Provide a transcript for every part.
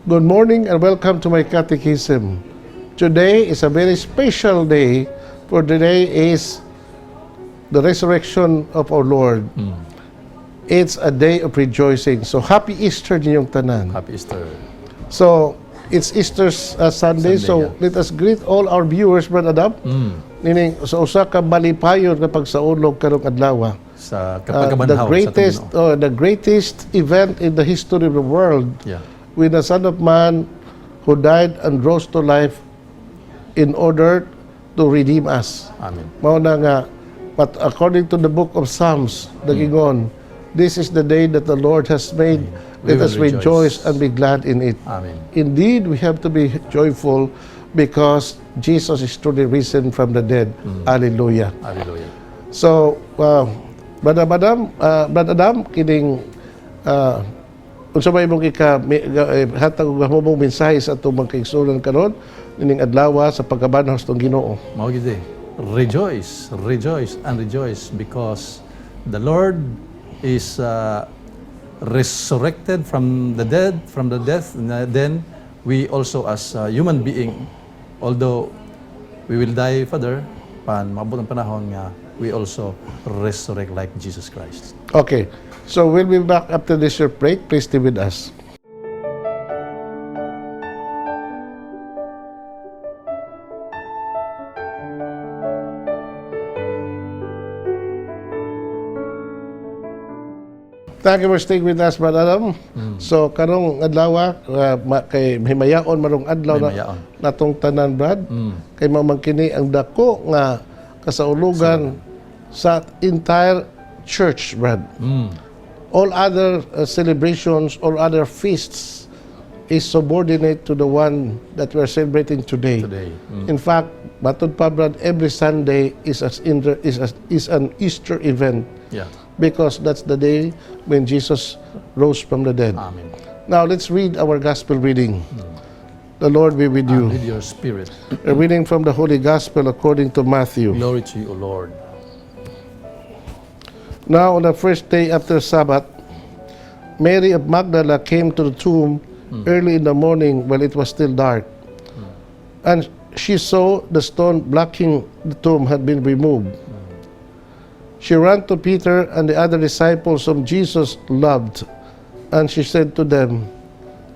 Good morning and welcome to My Catechism. Today is a very special day, for today is the resurrection of our Lord. It's a day of rejoicing. So, happy Easter ninyong tanan. Happy Easter. So, it's Easter Sunday, so yeah. let us greet all our viewers, Brad Adam. Nining, sa usa ka balipayon kapag sa ulog karong adlaw. Sa kapagamanhaw The greatest event in the history of the world, when the Son of Man who died and rose to life in order to redeem us. Amen. Mao na nga, but according to the book of Psalms, nagingon, this is the day that the Lord has made. Let us rejoice and be glad in it. Amen. Indeed, we have to be joyful because Jesus is truly risen from the dead. Hallelujah. Hallelujah. So, Brad Adam, kining unsa may mong hatag og mahumong mensahe sa atong mga kaigsunan karon ining adlaw sa pagkabanhaw sa Ginoo. Mao gid rejoice, rejoice and rejoice because the Lord is resurrected from the dead, from the death, and then we also as human being, although we will die further, maabot ang panahon nga we also resurrect like Jesus Christ. Okay. So we'll be back after this short break. Please stay with us. Thank you for staying with us, Brad Adam. So, karong adlaw, kay himayaon marong adlaw na natong tanan, Brad. Kay mamangkini ang dako nga kasaulugan sa entire church, Brad. All other celebrations, all other feasts is subordinate to the one that we're celebrating today. In fact, matod pa, Brad, every Sunday is an Easter event. Yeah. Because that's the day when Jesus rose from the dead. Amen. Now, let's read our gospel reading. The Lord be with you. And with your spirit. A reading from the Holy Gospel according to Matthew. Glory to you, O Lord. Now, on the first day after Sabbath, Mary of Magdala came to the tomb early in the morning while it was still dark. And she saw the stone blocking the tomb had been removed. She ran to Peter and the other disciples whom Jesus loved, and she said to them,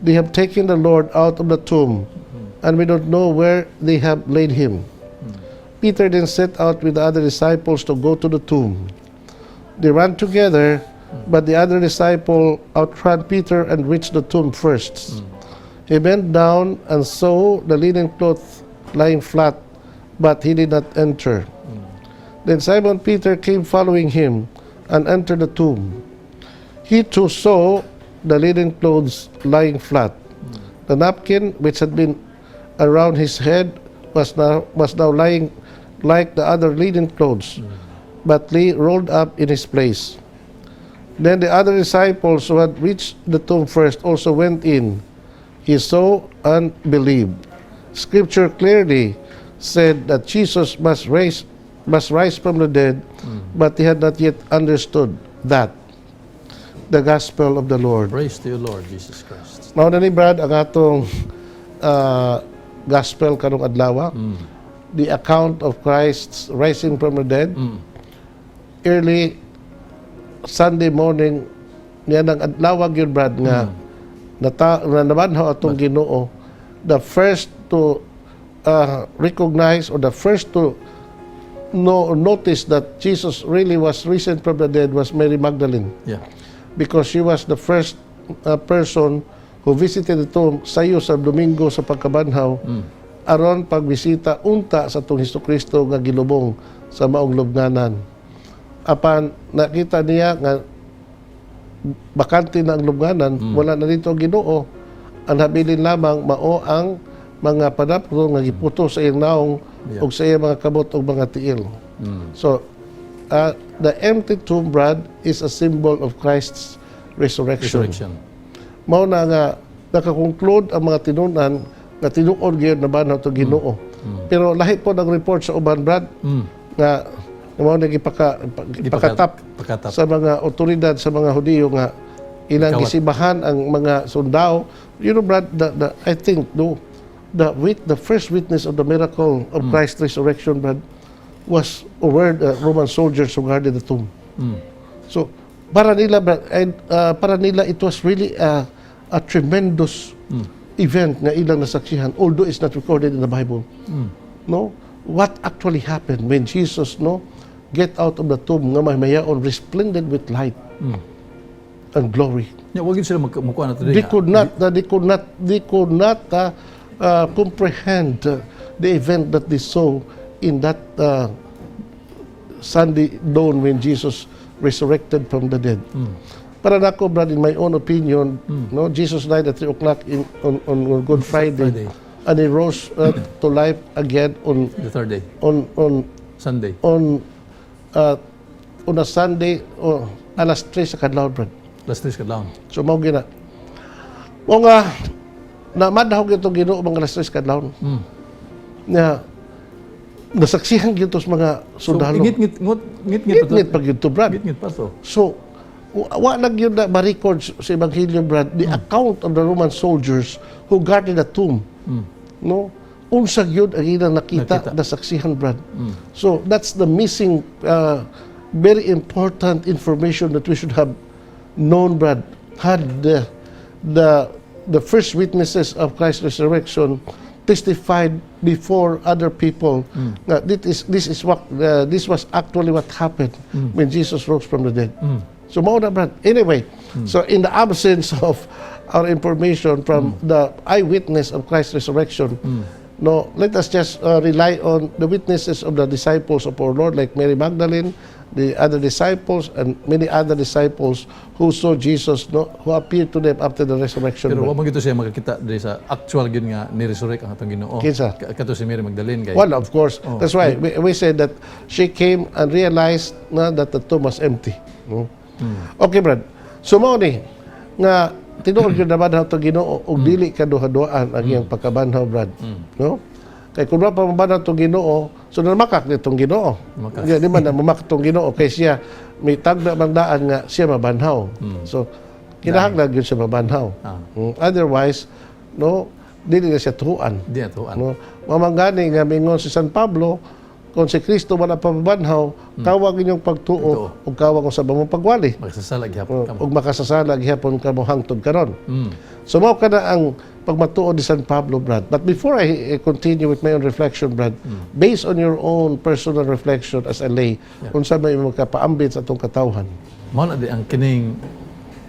"They have taken the Lord out of the tomb, and we don't know where they have laid him." Peter then set out with the other disciples to go to the tomb. They ran together, but the other disciple outran Peter and reached the tomb first. He bent down and saw the linen cloth lying flat, but he did not enter. Then Simon Peter came following him and entered the tomb. He too saw the linen clothes lying flat. The napkin which had been around his head was now lying like the other linen clothes, but lay rolled up in his place. Then the other disciples who had reached the tomb first also went in. He saw and believed. Scripture clearly said that Jesus must rise from the dead, but he had not yet understood that. The Gospel of the Lord. Praise to you, Lord Jesus Christ. Mao na ni Brad ang atong Gospel karong adlaw. The account of Christ's rising from the dead. Early Sunday morning, niya nang adlaw gyud, Brad, nga nabanhaw atong Ginoo. The first to recognize, or the first to notice that Jesus really was risen from the dead was Mary Magdalene. Yeah. Because she was the first person who visited the tomb sayo sa Domingo sa pagkabanhaw, aron pagbisita unta sa tong Hesukristo nga gilubong sa maong lubnganan. Apan nakita niya nga bakante na ang lubnganan, wala na dito ang Ginoo. Ang habilin lamang mao ang mga panapro nga giputo sa iyang naong ug sa iyang mga kabot ug mga tiil. So, the empty tomb, Brad, is a symbol of Christ's resurrection. Mao na nga nakakonclude ang mga tinunan nga tinuod gyud na banhaw to Ginoo. Pero lahi po ng report sa uban, Brad, nga mao na ipakatap sa mga otoridad sa mga Hudiyo nga ilang Ikawat. gisibahan ang mga sundao. You know, Brad, I think the first witness of the miracle of Christ's resurrection, Brad, was were the Roman soldiers who guarded the tomb. So para nila, Brad, it was really a tremendous event na ilang nasaksihan, although it's not recorded in the Bible. No, what actually happened when Jesus get out of the tomb nga mahimayaon resplendent with light and glory. Nya wag yun sila magkuha na today. They could not comprehend the event that they saw in that Sunday dawn when Jesus resurrected from the dead. Para nako, Brad, in my own opinion, Jesus died at 3 o'clock on Good Friday, and he rose to life again on The third day. on Sunday. on a Sunday alas 3 sa kadlaw, Brad. Last days kadlawon. So mao gina. O nga namadahog ito Ginoo mga alas 3 kadlawon. Na nasaksihan gyud tos mga So, sundalo. ngit-ngit pag yun to, Brad. Ngit-ngit pa to. So, wa lang yun na ma-record sa Ebanghelyo, Brad, the account of the Roman soldiers who guarded the tomb. No? Unsag yun ang ilang nakita na saksihan, Brad. So, that's the missing, very important information that we should have known, Brad. Had the first witnesses of Christ's resurrection testified before other people that this was actually what happened when Jesus rose from the dead. So mauna, Brad. Anyway, so in the absence of our information from the eyewitness of Christ's resurrection, no, let us just rely on the witnesses of the disciples of our Lord, like Mary Magdalene, the other disciples, and many other disciples who saw Jesus, who appeared to them after the resurrection. Pero Brad. wa man gito siya makakita diri sa actual gyud nga ni-resurrect ang atong Ginoo. Kinsa? Kato si Mary Magdalene kay. Well, of course. That's why we said that she came and realized that the tomb was empty. No? Okay, Brad. So mao ni nga tinuod gyud naman ato Ginoo og dili kaduha-duhaan ang iyang pagkabanhaw, Brad. No? Kay kung pa mabanhaw to Ginoo, so namakak nitong Ginoo. Di man na mamakak tong Ginoo kay siya may tagda magdaan nga siya mabanhaw. So kinahanglan gyud siya mabanhaw. Otherwise, no, dili na siya tuhuan. Di atuan. No? Mamangani nga mingon si San Pablo, kung si Kristo wala pa mabanhaw, kawag inyong pagtuo o kawag ko sa bamong pagwali. Magsasalag gyapon kamo. O makasasala gihapon ka mo hangtod karon. So mao kana ang pagmatuo ni San Pablo, Brad. But before I continue with my own reflection, Brad, based on your own personal reflection as a lay, unsa may magkapaambit sa atong katawhan? Mao na di ang kining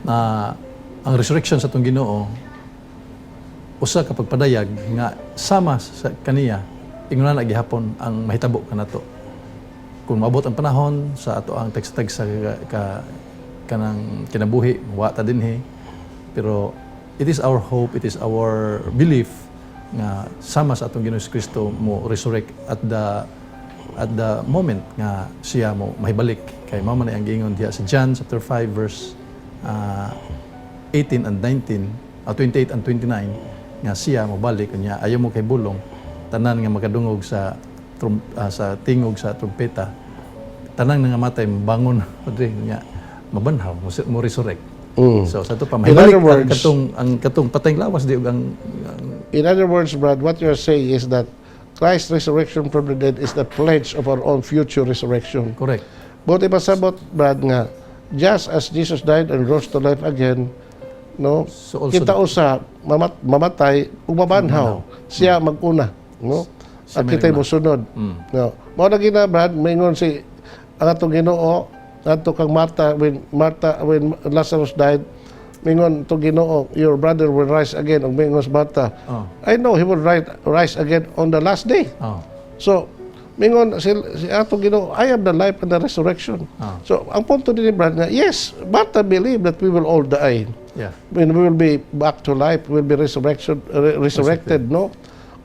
ang resurrection sa atong Ginoo usa ka pagpadayag nga sama sa kaniya ingnon na gihapon ang mahitabo kanato. Kung maabot ang panahon sa ato ang tagsa sa kanang kinabuhi, wa ta dinhi. Pero it is our hope, it is our belief nga sama sa atong Ginoo Kristo mo resurrect at the moment nga siya mo mahibalik. Kay mao man ang giingon diha sa John chapter 5 verse 18 and 19, 28 and 29 nga siya mo balik unya ayaw mo kay bulong tanan nga makadungog sa tingog sa trumpeta, tanan nga matay bangon padre nya mabanhaw mo resurrect. So sa to pa mahibalik ang katong patayng lawas di ang In other words, Brad, what you're saying is that Christ's resurrection from the dead is the pledge of our own future resurrection. correct. Buti pasabot, Brad, nga just as Jesus died and rose to life again, no, So also kita usa mamatay ug mabanhaw, siya maguna, no, Siya at kita'y mosunod. No, mao na gina, Brad, maingon si ang atong Ginoo adto kang Martha when Lazarus died, mingon to Ginoo, your brother will rise again. Og mingon si Martha, I know he will rise again on the last day. So mingon si atong Ginoo, I am the life and the resurrection. So ang punto din ni Brad nga, yes, Martha believe that we will all die. Yeah. When we will be back to life, we will be resurrected, no?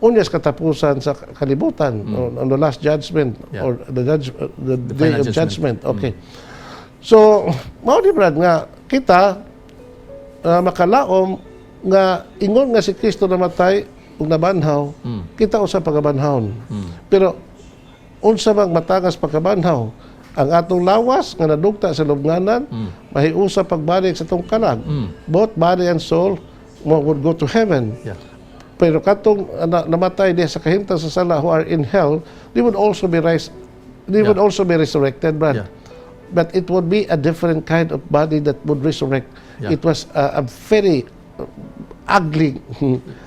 Unyas katapusan sa kalibutan on the last judgment or the day of judgment. Okay. So, mao di Brad nga kita makalaom nga ingon nga si Kristo namatay ug nabanhaw, kita usa pagabanhawon. Pero unsa bang matangas pagkabanhaw ang atong lawas nga nadugta sa lubnganan mahiusa pagbalik sa tong kalag. Both body and soul would go to heaven. Yeah. Pero katong namatay diha sa kahimtang sa sala who are in hell, they would also be would also be resurrected, Brad. Yeah. But it would be a different kind of body that would resurrect. Yeah. It was a very ugly,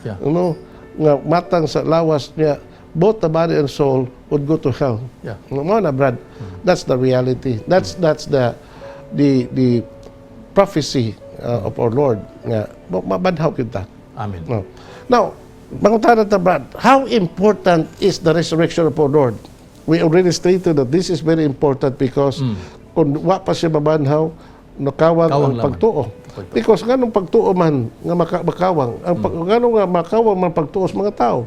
Yeah. you know, nga matang sa lawas niya. Both the body and soul would go to hell. Yeah. Mo na, Brad. That's the reality. That's the prophecy of our Lord. Nga mabadhaw kita. Amen. No. Now, mangutana ta, Brad, how important is the resurrection of our Lord? We already stated that this is very important because kung wa pa siya mabanhaw, nakawang Kawang ang lamang. pagtuo. Because ganong pagtuo man nga makawang, ganong nga makawang man pagtuo sa mga tao.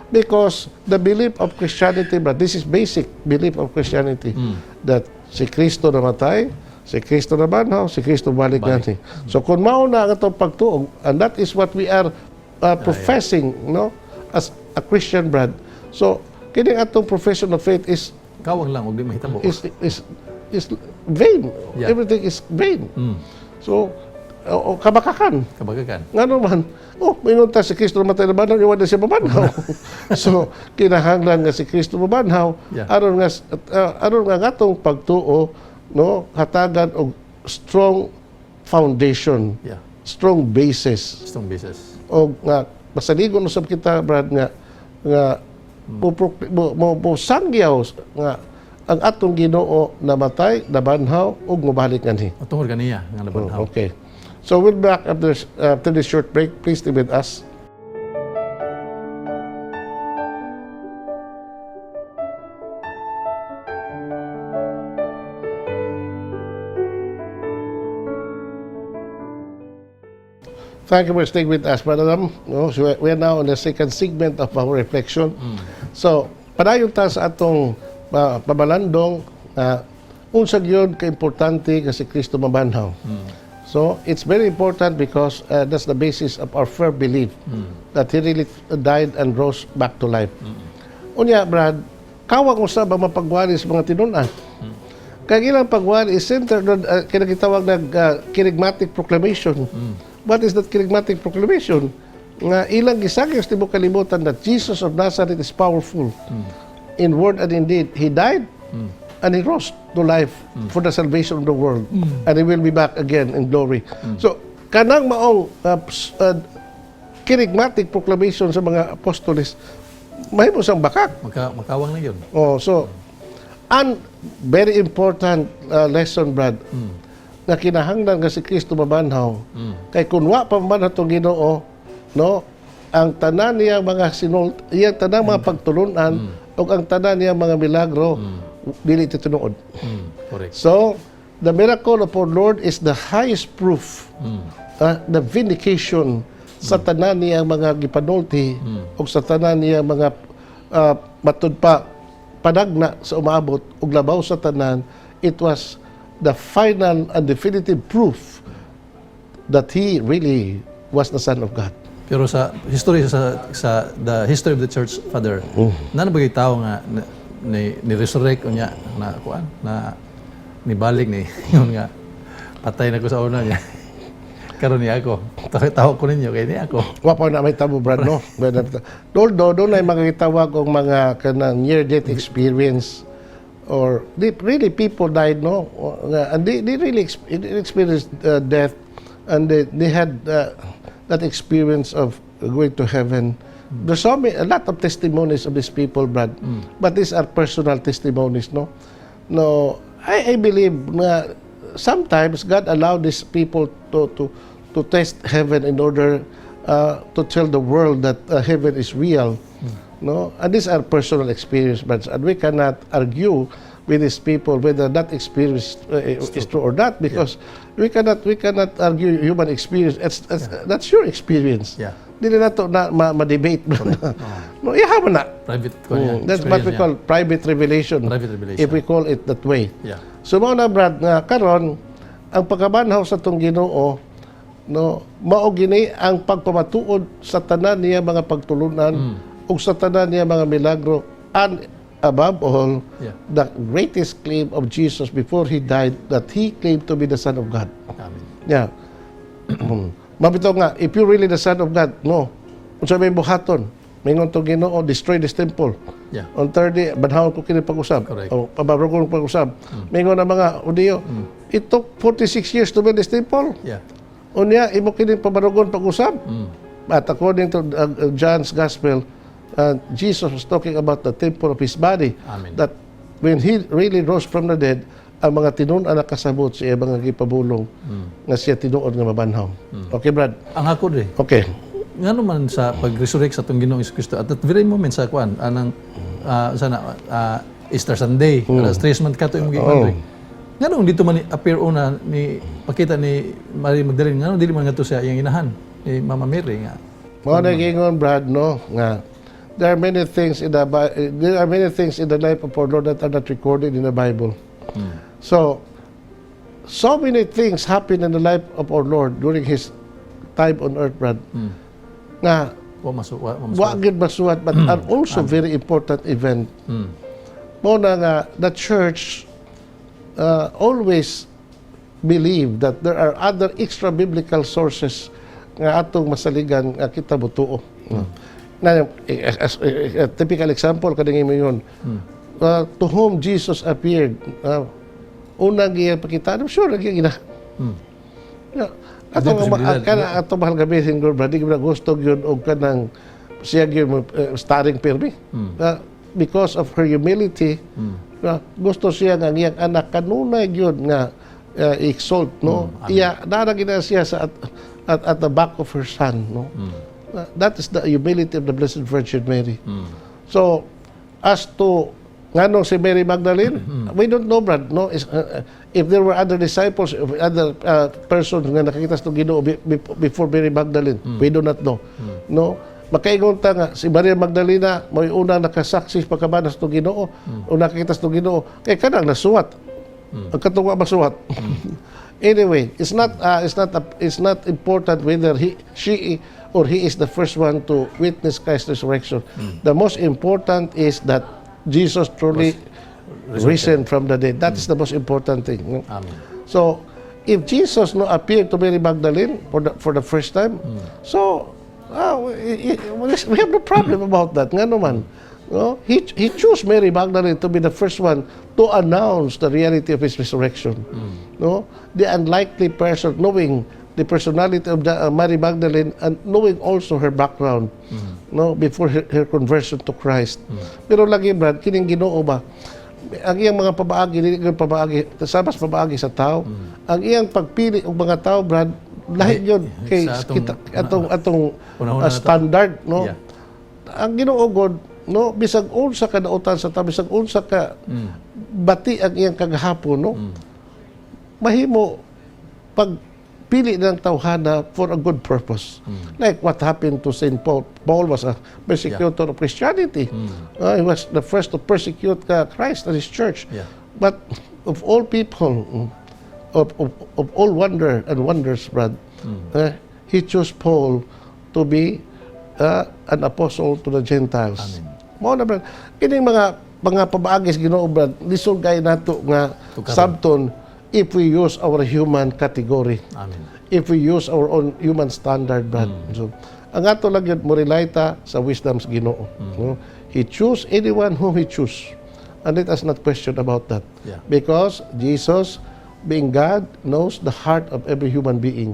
Because the belief of Christianity, but this is basic belief of Christianity, that si Kristo namatay, si Kristo nabanhaw, si Kristo balik ganti. So kung mao na ang atong pagtuo, and that is what we are professing, no, as a Christian, Brad. So kining atong profession of faith is Kawang lang, huwag di mahitabo. is vain. Yeah. Everything is vain. So kabakakan. Kabagakan. Nga naman, minunta si Kristo namatay na banhaw, iwan na siya mabanhaw. So, kinahanglan nga si Kristo mabanhaw, Yeah. aron nga atong pagtuo, no, hatagan og strong foundation, Yeah. strong basis. Strong basis. O nga, masaligon usab kita, Brad, nga mo sangyaw nga ang atong Ginoo namatay, nabanhaw, ug mobalik nganhi. Tungkol ganiya, nga nabanhaw. Okay. So we'll be back after this short break. Please stay with us. Thank you for staying with us, Madam. No, so we are now on the second segment of our reflection. So, padayon ta sa atong pabalandong unsag yun ka-importante kasi Kristo mabanhaw. So, it's very important because that's the basis of our firm belief that He really died and rose back to life. Unya, Brad, kawang usab ang mapagwali sa mga tinunan. Kaya ilang pagwali is centered on kinagitawag na kerygmatic proclamation. What is that kerygmatic proclamation? Nga ilang gisagay sa tibok kalibutan that Jesus of Nazareth is powerful in word and in deed. He died and He rose to life for the salvation of the world. And He will be back again in glory. So, kanang maong kerygmatic proclamation sa mga apostoles, mahimo sang bakak. Makawang na yun. So, and very important lesson, Brad, na kinahanglan nga si Kristo mabanhaw. Kay kun wa pa man atong Ginoo, no, ang tanan niya mga iyang tanan mga pagtulunan ug ang tanan niya mga milagro dili tinuod. Correct. So, the miracle of our Lord is the highest proof, the vindication sa tanan niya mga gipanulti ug sa tanan niya mga matud pa padagna sa umabot ug labaw sa tanan. It was the final and definitive proof that He really was the Son of God. Pero sa history sa the history of the church, Father, nana bagay tao nga ni resurrect unya na kuan na nibalik ni yun nga patay na ko sa una niya. Karon ni ako. Tawag ko ninyo kay ni ako. Wa pa na may tabo, Brad, no? Doon ay makakitawag og mga kanang near-death experience or really people died, no? And they really experienced death, and they had that experience of going to heaven. There's a lot of testimonies of these people, Brad, but these are personal testimonies, no? No, I believe na sometimes God allowed these people to test heaven in order to tell the world that heaven is real. No, and these are personal experience, but and we cannot argue with these people whether that experience is true or not, because we cannot argue human experience. That's your experience. Yeah. Dili na to na ma-debate. No, iha man na. Private That's what we call private revelation. Private revelation. If we call it that way. Yeah. So mao na, Brad, nga karon ang pagkabanhaw sa tong Ginoo, no, mao gini ang pagpamatuod sa tanan niya mga pagtulunan ug sa tanan niya mga milagro, and above all, Yeah. the greatest claim of Jesus before he died, that he claimed to be the Son of God. Amen. Yeah. Mabito nga, if you're really the Son of God, no. Kung sabi buhaton, mingon to Ginoo, destroy this temple. Yeah. On third day, banhawon ko kini pag-usab. Correct. O pabarugong pag-usab. Mingon na mga Hudiyo, it took 46 years to build this temple. Yeah. Unya, imo kini pabarugon pag-usab. But according to John's Gospel, Jesus was talking about the temple of his body. Amen. That when he really rose from the dead, ang mga tinuon na kasabot siya mga gipabulong nga siya tinuod nga mabanhaw. Okay, Brad? Ang ako rin, Okay. nga naman sa pag-resurrect sa itong Ginoong Kristo at that very moment sa kwan anang Easter Sunday alas 3 man kato imong gikan nga nung dito man appear una ni pakita ni Mary Magdalene nga nung dili man ngadto siya iyang inahan ni Mama Mary nga Mo na gingon, Brad, no, nga there are many things in the life of our Lord that are not recorded in the Bible. So many things happened in the life of our Lord during his time on earth, Brad. Nga wa gid masuwat, but are also very important event. Mo na nga the church always believe that there are other extra biblical sources nga atong masaligan nga kita butuo. Na typical example kading mo yun. To whom Jesus appeared, unang giya pakita, I'm sure lagi gina. Ato mahal gabi single brad, di ko gusto yun o kanang siya yun starring permi. Because of her humility, gusto siya nga ngiyang anak kanunay yun nga exalt, no? Iya naragina siya sa at the back of her son, no? That is the humility of the Blessed Virgin Mary. So as to ngano si Mary Magdalene, we don't know, Brad, no? If there were other disciples, if other persons nga nakakita sa Ginoo before Mary Magdalene, we do not know. No? Makaingon ta nga si Maria Magdalena mo'y unang nakasaksi pagkabanas to Ginoo, o nakakita sa Ginoo, kay kanang nasuwat. Ang katungwa masuwat. Anyway, it's not important whether she or he is the first one to witness Christ's resurrection. The most important is that Jesus truly risen from the dead. That is the most important thing. No? Amen. So, if Jesus no appeared to Mary Magdalene for the first time, so we have no problem about that. Nga naman, no? He chose Mary Magdalene to be the first one to announce the reality of his resurrection. No, the unlikely person, knowing the personality of Mary Magdalene and knowing also her background, no, before her conversion to Christ. Pero lagi, Brad, kining Ginoo ba? Ang iyang mga pabaagi, dili ko pabaagi, sabas pabaagi sa tao. Ang iyang pagpili og mga tao, Brad, lahi yun kay atong standard, no? Yeah. Ang Ginoo God, no, bisag unsa ka nautan sa tao, bisag unsa ka bati ang iyang kagahapon, no? Mahimo pagpili ng tawhana for a good purpose. Like what happened to Saint Paul. Paul was a persecutor of Christianity. He was the first to persecute Christ and his church. Yeah. But of all people, of all wonder and wonders, Brad, he chose Paul to be an apostle to the Gentiles. Mao na, Brad. Kining mga pabaagis Ginoo, Brad, lisod kay nato nga sabton if we use our human category. Amen. If we use our own human standard, Brad. So, ang ato lang yun, morilita sa wisdom's Ginoo. No? He choose anyone whom he choose. And let us not question about that. Yeah. Because Jesus, being God, knows the heart of every human being.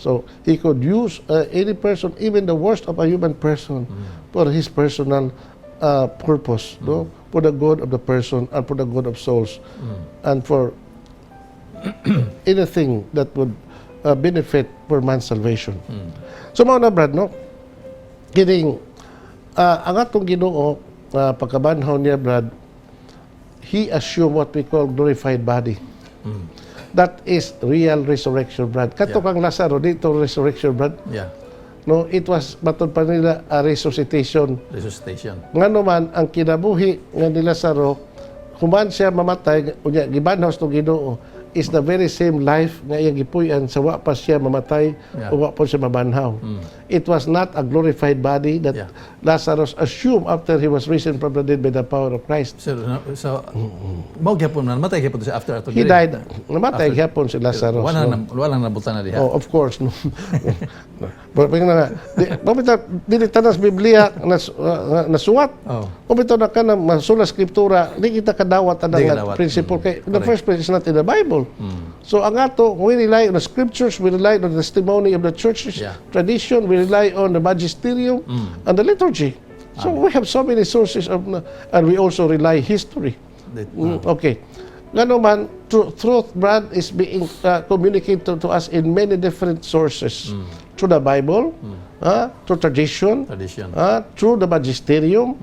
So, he could use any person, even the worst of a human person, for his personal purpose, no? For the good of the person and for the good of souls. And for anything that would benefit for man's salvation. So mao na, Brad, no? Kining ang atong Ginoo pagkabanhaw niya, Brad, he assumed what we call glorified body. That is real resurrection, Brad. Kato kang Lazaro, dito resurrection, Brad. Yeah. No, it was matod pa nila a resuscitation. Resuscitation. Ngano man ang kinabuhi nga ni Lazaro, human siya mamatay, unya gibanhaw sa Ginoo, is the very same life nga iyang gipuy-an sa wa pa siya mamatay Yeah. o wa pa siya mabanhaw. It was not a glorified body that Yeah. Lazarus assumed after he was risen from the dead by the power of Christ. So mao gyapon man matay gyapon siya after He died. Namatay gyapon si Lazarus. Wala na nabutan na diha. Oh, of course. No. Pero nga, dili tanas Biblia nasuwat. Oh. O bitaw na ka na masula skriptura, di kita kadawat ang Di kadawat. principle kay in the Correct. first place it's not in the Bible. So ang ato, we rely on the scriptures, we rely on the testimony of the church's Yeah. tradition, we rely on the magisterium and the liturgy. So we have so many sources of and we also rely history. Okay. Ngano man, truth, Brad, is being communicated to us in many different sources. Through the Bible, through tradition, through the magisterium,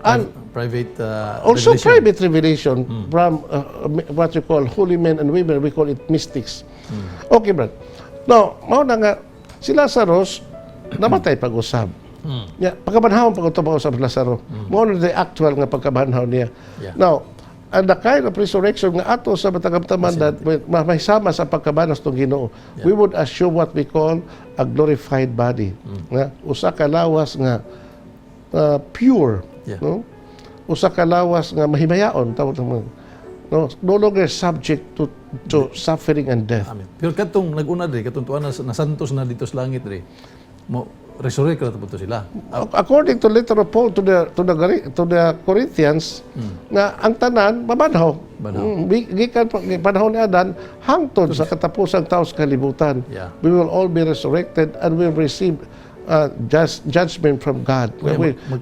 and private also revelation. private revelation from what you call holy men and women. We call it mystics. Okay, Brad. Now, mao na nga, si Lazarus, namatay pag-usab. Yeah, pagkabanhawon pag-usab si Lazarus. Mao na the actual nga pagkabanhaw niya. Yeah. Now, and the kind of resurrection nga ato sa matagabtaman that may sama sa pagkabanas tong Ginoo, we would assume what we call a glorified body. Nga usa ka lawas nga pure, Yeah. no? Usa ka lawas nga mahimayaon tawag mo. No longer subject to suffering and death. Amen. Pero katong nag-una diri katong tuan na santos na dito sa langit diri. Mo resurrect ra to sila. According to letter of Paul to the Corinthians, nga ang tanan mabanhaw. Gikan panahon ni Adan hangtod sa katapusang taos kalibutan. Yeah. We will all be resurrected and will receive judgment from God.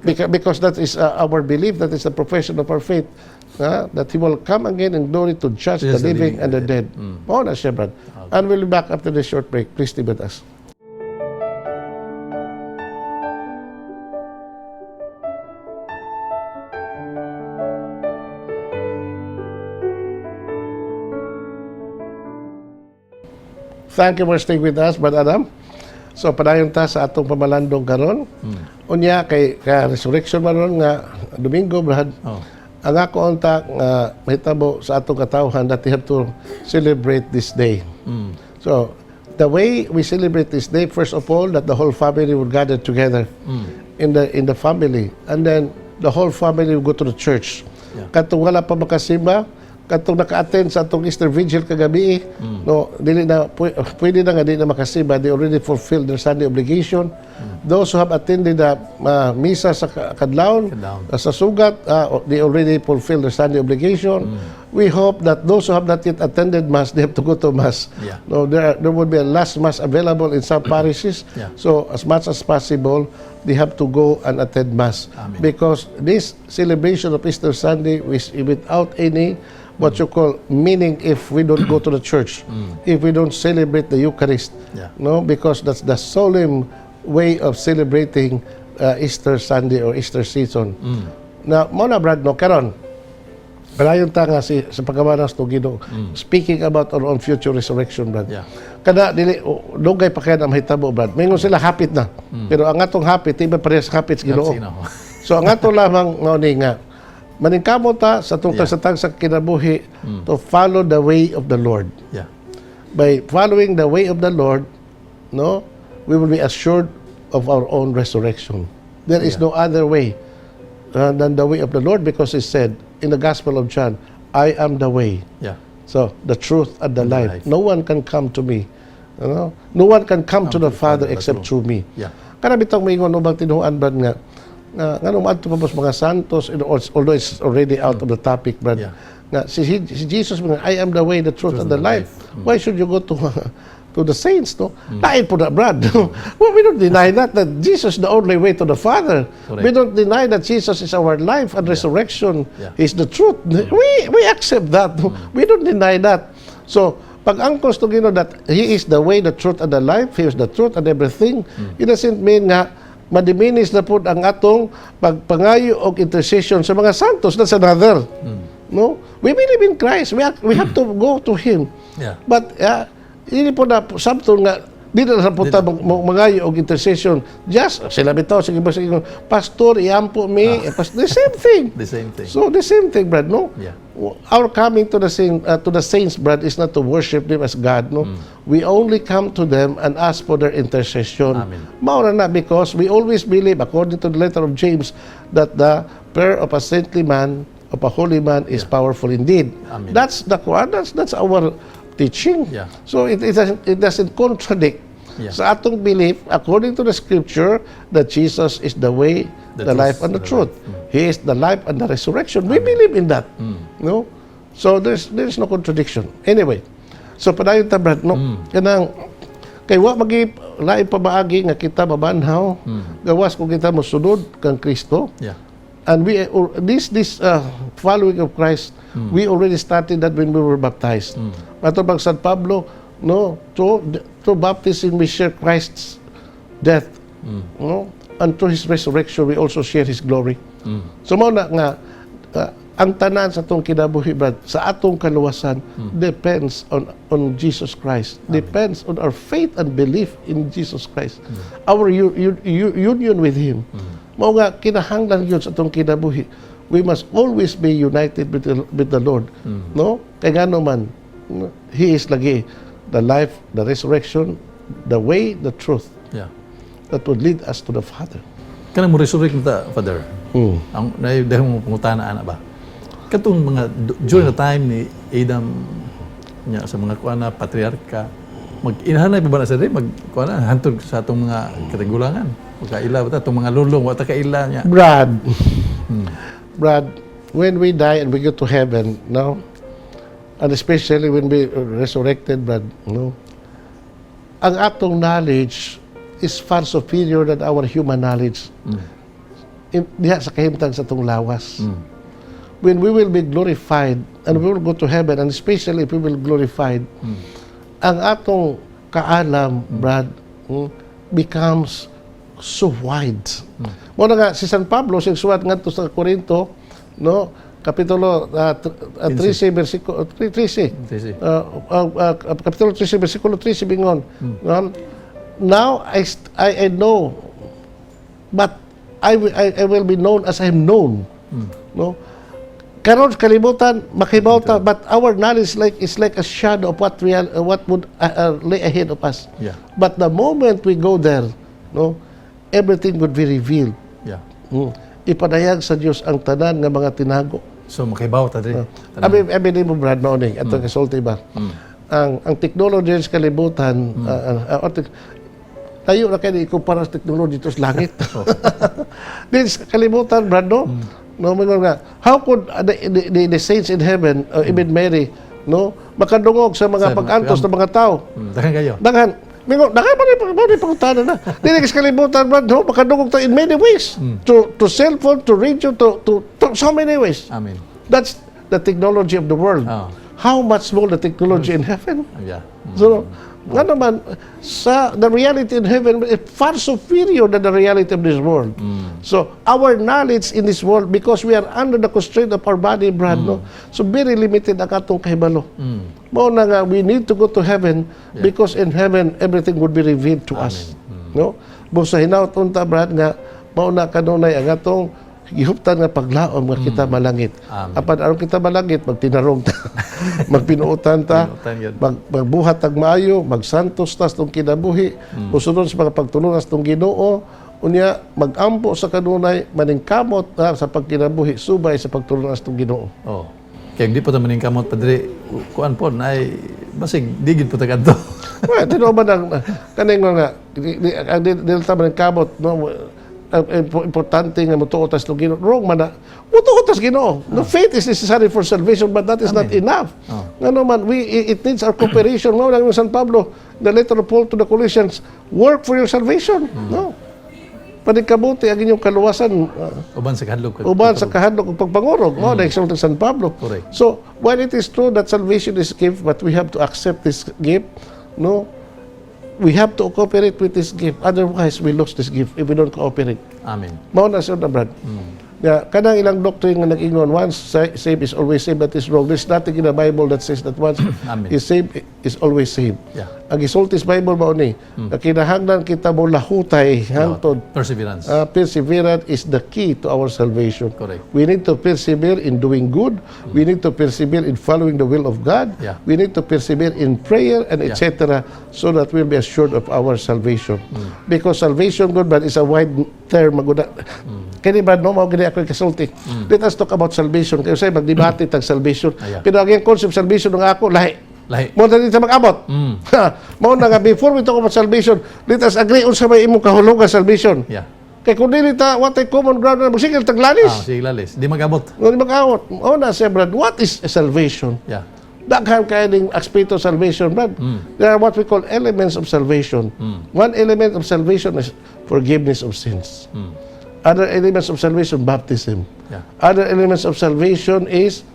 Because that is our belief, that is the profession of our faith, that He will come again in glory to judge the living and the dead. Oh, na siya, Brad. And we'll be back after this short break. Please stay with us. Thank you for staying with us, Brad Adam. So, padayon ta sa atong pamalandong karon. Unya, kay resurrection man ron nga, Domingo, Brad. Oh. Ang ako unta nga mahitabo sa atong katawhan that we have to celebrate this day. So, the way we celebrate this day, first of all, that the whole family would gather together in the family. And then, the whole family will go to the church. Yeah. Katong wala pa makasimba, katong naka-attend sa atong Easter Vigil kagabi, no, dili na pwede na nga di na makasiba. They already fulfilled their Sunday obligation. Those who have attended the misa sa kadlawon, sa sugat, they already fulfilled their Sunday obligation. We hope that those who have not yet attended Mass, they have to go to Mass. Yeah. No, there will be a last Mass available in some parishes. Yeah. So as much as possible, they have to go and attend Mass. Amen. Because this celebration of Easter Sunday is without any what you call meaning if we don't go to the church, if we don't celebrate the Eucharist. Yeah. No, because that's the solemn way of celebrating Easter Sunday or Easter season. Now, muna Brad, no, karon, palayon ta nga sa pagkamanas to Ginoo. Speaking about our own future resurrection, Brad. Yeah. Kada dili dugay pa kaya na mahitabo, Brad. Mingon sila hapit na. Pero ang atong hapit iba pareha sa hapit sa Ginoo. So ang ato lamang ngoni nga maningkamot ta sa itong kasatang sa kinabuhi to follow the way of the Lord. Yeah. By following the way of the Lord, no, we will be assured of our own resurrection. There is no other way than the way of the Lord, because He said in the Gospel of John, I am the way. Yeah. So, the truth and the life. No one can come to me. No one can come to the Father except through me. Yeah. Kana bitong maingon ubang tinuan, Brad, nga nganong adto pa mga santos, although it's already out of the topic, Brad. Yeah. Nga si Jesus mga, I am the way, the truth, and the life. Why should you go to the saints, no? Lain po na, Brad. Well, we don't deny that Jesus is the only way to the Father. Correct. We don't deny that Jesus is our life and resurrection. Yeah. Is the truth. We accept that. We don't deny that. So, pag angkos to Ginoo that He is the way, the truth, and the life, He is the truth and everything, it doesn't mean nga madiminis na po ang atong pagpangayo o intercession sa mga santos. That's another. No? We believe in Christ. We have to go to Him. Yeah. But hindi po na sabton nga Di na sa punta mangayo og intercession. Just sila bitaw sige ba sige pastor iampo me the same thing. The same thing. So the same thing, brad, no? Yeah. Our coming to the saints, brad, is not to worship them as God, no? We only come to them and ask for their intercession. Amen. Maura na because we always believe, according to the letter of James, that the prayer of a saintly man, of a holy man, is powerful indeed. Amen. That's the Quran. That's our teaching. Yeah. So it doesn't contradict sa atong belief according to the scripture that Jesus is the way, the life, and the truth. He is the life and the resurrection. We believe in that. No? So there's no contradiction. Anyway, so padayon ta, brad, no? Kanang kay wa magi lain pabaagi nga kita mabanhaw gawas kung kita mosunod kang Kristo. Yeah. And this following of Christ, we already started that when we were baptized. Ato bang San Pablo, no, to baptism we share Christ's death, no, and through His resurrection we also share His glory. So mao na nga ang tanan sa atong kinabuhi, brad, sa atong kaluwasan depends on Jesus Christ. Depends on our faith and belief in Jesus Christ. Our union with Him. Mao nga kinahanglan yun sa atong kinabuhi. We must always be united with the Lord. No? Kay ngano man, He is lagi the life, the resurrection, the way, the truth Yeah. that would lead us to the Father. Kanang mo resurrect ta, Father. Ang dahil mo pangutana ana ba? Katong mga during the time ni Adam nya sa mga kuana patriarka mag-inahanay pa ba na sa mag kuana hantod sa atong mga katigulangan. Pagkaila ba ta atong mga lulong wa ta kaila nya. Brad, Brad, when we die and we go to heaven, no, and especially when we resurrected, Brad, no, ang atong knowledge is far superior than our human knowledge. Diha sa kahimtang sa atong lawas. When we will be glorified and we will go to heaven, and especially if we will glorified, ang atong kaalam, Brad, becomes so wide. Muna nga, si San Pablo, siyang ngadto sa Corinto, no, Kapitulo 13, versikulo 13. Kapitulo 13, versikulo 13, bingon. Now I know, but I will be known as I am known. No? Karon kalibutan makibaw ta, but our knowledge is like a shadow of what would lay ahead of us. Yeah. But the moment we go there, no, everything would be revealed. Yeah. Ipadayag sa Dios ang tanan nga mga tinago. So makibaw ta diri. Abi mo, Brad, maoning atong kasulti ba? Ang technology sa kalibutan, tayo na kayo ikumpara sa technology to sa langit. Din sa kalibutan, Brad, no? No, nga, how could the saints in heaven, even Mary, no, makadungog sa mga pag-antos ng mga tao? Dagan kayo. Dagan pa rin pangutanan na. Dili sa kalibutan, Brad, no, makadungog ta in many ways. To cell phone, to radio, to so many ways. Amen. That's the technology of the world. How much more the technology in heaven? Yeah. So, nga naman, the reality in heaven is far superior than the reality of this world. So, our knowledge in this world, because we are under the constraint of our body, Brad, no? So, very limited ang atong kahibalo. Mao na nga, we need to go to heaven because in heaven, everything would be revealed to us. No? Busa hinaut unta, Brad, nga, mao na kanunay ang atong gihuptan nga paglaom nga kita malangit. Apan aron kita malangit, magtinarong ta, magpinuutan ta, magbuhat tag maayo, magsantos tas tong kinabuhi, musunod sa mga pagtulungan sa tong Ginoo, unya magampo sa kanunay maningkamot sa pagkinabuhi subay sa pagtulungan sa tong Ginoo. Oh. Kaya di po ta maningkamot padre kuan po nay basig digid po ta kadto. Well, tinuban ang kaning nga dili ta maningkamot, no, importante nga mutuotas ng Ginoo. Wrong man na. Mutuotas Ginoo. The faith is necessary for salvation, but that is not enough. Ano man, it needs our cooperation. Mao lang yung San Pablo, the letter of Paul to the Colossians, work for your salvation. No. Panikabuti ang inyong kaluwasan. Uban sa kahadlok. Uban sa kahadlok ug pagpangorog. Mao na exalt ng San Pablo. Correct. So, while it is true that salvation is a gift, but we have to accept this gift, no, we have to cooperate with this gift. Otherwise, we lose this gift if we don't cooperate. Amen. Mao na siya na, Brad. Kanang ilang doctrine nga nag-ingon, once saved is always saved, that is wrong. There's nothing in the Bible that says that once is saved is always saved. Yeah. ang gisultis Bible mao ni na kinahanglan kita mo lahutay hangtod. Perseverance. Perseverance is the key to our salvation. Correct. We need to persevere in doing good. We need to persevere in following the will of God. Yeah. We need to persevere in prayer and etc. so that we'll be assured of our salvation. Because salvation, good man, is a wide term. Kani ba no mao gani ako kasulti. Let us talk about salvation. Kaya say magdebate tag salvation. Pero ang concept salvation ng ako lahi. Mo na dito mag-abot. Mo na nga before we talk about salvation, let us agree unsa may imong kahulugan salvation. Yeah. Kay kung dili ta what a common ground na magsigil taglalis. Sige lalis. Di mag-abot. Di mag-abot. Mo na say brad, what is salvation? Yeah. Daghan kay ning aspect of salvation, brad. There are what we call elements of salvation. One element of salvation is forgiveness of sins. Other elements of salvation, baptism. Yeah. Other elements of salvation is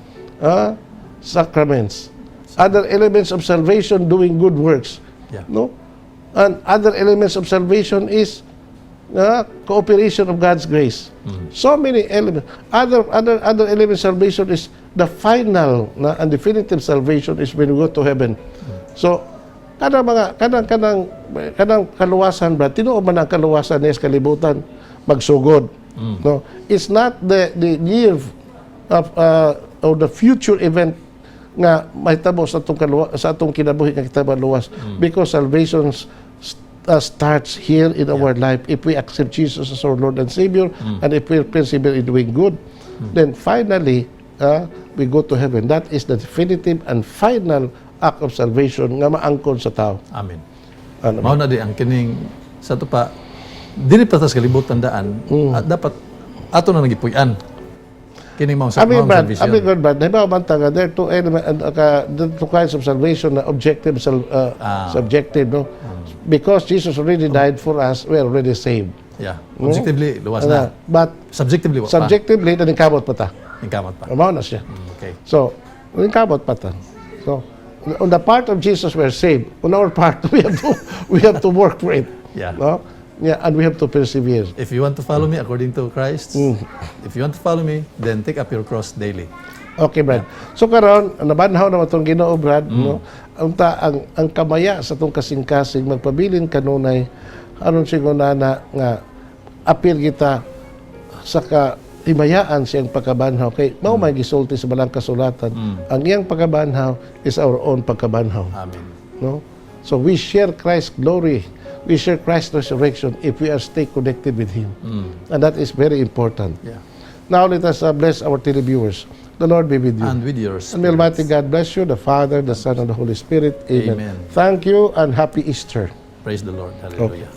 sacraments. Other elements of salvation, doing good works. Yeah. No? And other elements of salvation is cooperation of God's grace. So many elements. Other elements of salvation is the final and definitive salvation is when we go to heaven. So, kanang kaluwasan, brad, tinuod man ang kaluwasan sa kalibutan, magsugod. No? It's not the year of or the future event nga mahitabo sa atong kinabuhi nga kita maluwas because salvation starts here in our life if we accept Jesus as our Lord and Savior and if we persevere in doing good, then finally we go to heaven. That is the definitive and final act of salvation nga maangkon sa tao. Amen. Mao na di ang kining sa to pa dili pa tas kalibutan daan at dapat ato na nagipuy-an. Kining mao sa salvation. Abi God, brad, nahibaw man taga there two element the two kinds of salvation, objective, subjective, no? Because Jesus already died for us, we are already saved. Yeah. Objectively, luwas na. But subjectively, subjectively, nangkamot pa ta. Nangkamot pa. Mao na siya. Okay. So, nangkamot pa ta. So, on the part of Jesus, we are saved. On our part, we have to work for it. Yeah. No? Yeah, and we have to persevere. If you want to follow me according to Christ, if you want to follow me, then take up your cross daily. Okay, Brad. So karon, nabanhaw na matong Ginoo, Brad, no? Ang kamaya sa tong kasing-kasing magpabilin kanunay aron siguro na nga apil kita sa himayaan siyang pagkabanhaw kay mao may gisulti sa balang kasulatan. Ang iyang pagkabanhaw is our own pagkabanhaw. Amen. No? So we share Christ's glory. We share Christ's resurrection if we are stay connected with Him. And that is very important. Yeah. Now let us bless our televiewers. The Lord be with you. And with yours. And may Almighty God bless you, the Father, the Son, and the Holy Spirit. Amen. Amen. Thank you and happy Easter. Praise the Lord. Hallelujah.